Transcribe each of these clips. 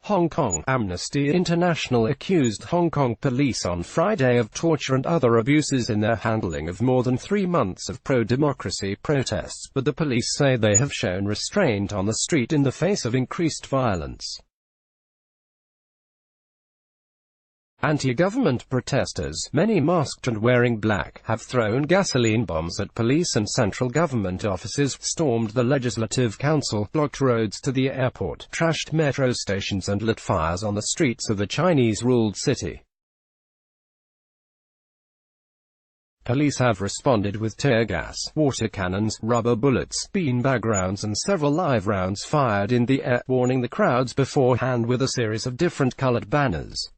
Hong Kong. Amnesty International accused Hong Kong police on Friday of torture and other abuses in their handling of more than 3 months of pro-democracy protests, but the police say they have shown restraint on the street in the face of increased violence. Anti-government protesters, many masked and wearing black, have thrown gasoline bombs at police and central government offices, stormed the Legislative Council, blocked roads to the airport, trashed metro stations and lit fires on the streets of the Chinese-ruled city. Police have responded with tear gas, water cannons, rubber bullets, beanbag rounds and several live rounds fired in the air, warning the crowds beforehand with a series of different colored banners.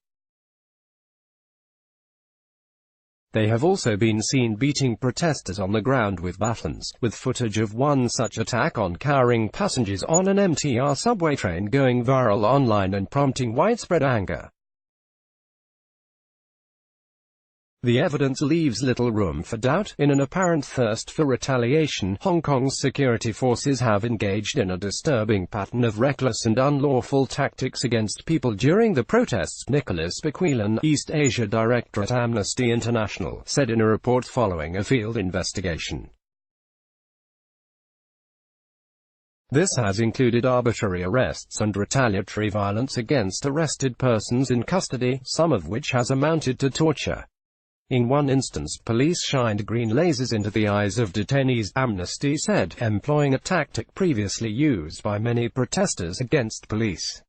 They have also been seen beating protesters on the ground with batons, with footage of one such attack on cowering passengers on an MTR subway train going viral online and prompting widespread anger. The evidence leaves little room for doubt. In an apparent thirst for retaliation, Hong Kong's security forces have engaged in a disturbing pattern of reckless and unlawful tactics against people during the protests, Nicholas Bequelan, East Asia Director at Amnesty International, said in a report following a field investigation. This has included arbitrary arrests and retaliatory violence against arrested persons in custody, some of which has amounted to torture. In one instance, police shined green lasers into the eyes of detainees, Amnesty said, employing a tactic previously used by many protesters against police.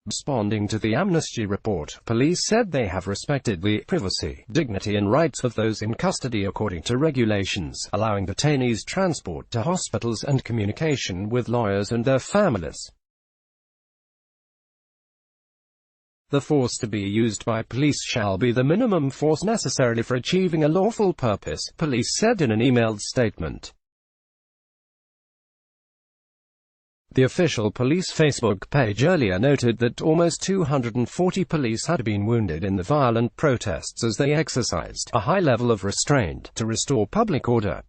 Responding to the Amnesty report, police said they have respected the privacy, dignity and rights of those in custody according to regulations, allowing detainees transport to hospitals and communication with lawyers and their families. The force to be used by police shall be the minimum force necessary for achieving a lawful purpose, police said in an emailed statement. The official police Facebook page earlier noted that almost 240 police had been wounded in the violent protests as they exercised a high level of restraint to restore public order.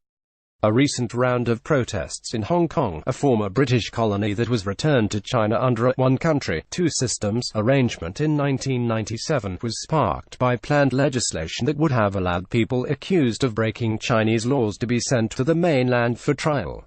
A recent round of protests in Hong Kong, a former British colony that was returned to China under a one country, two systems arrangement in 1997, was sparked by planned legislation that would have allowed people accused of breaking Chinese laws to be sent to the mainland for trial.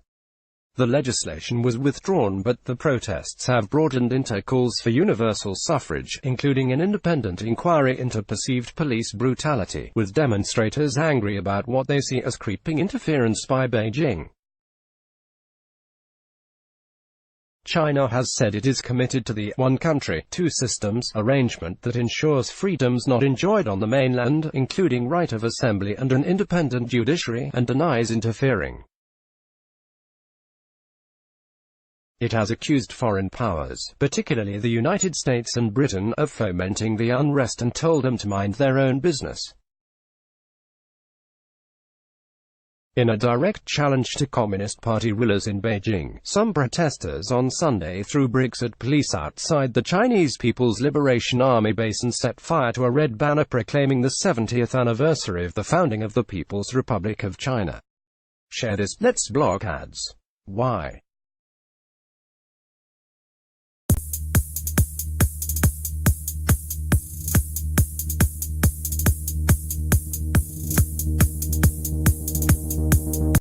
The legislation was withdrawn, but the protests have broadened into calls for universal suffrage, including an independent inquiry into perceived police brutality, with demonstrators angry about what they see as creeping interference by Beijing. China has said it is committed to the one country, two systems arrangement that ensures freedoms not enjoyed on the mainland, including right of assembly and an independent judiciary, and denies interfering. It has accused foreign powers, particularly the United States and Britain, of fomenting the unrest and told them to mind their own business. In a direct challenge to Communist Party rulers in Beijing, some protesters on Sunday threw bricks at police outside the Chinese People's Liberation Army base and set fire to a red banner proclaiming the 70th anniversary of the founding of the People's Republic of China. Share this. Let's block ads. Why?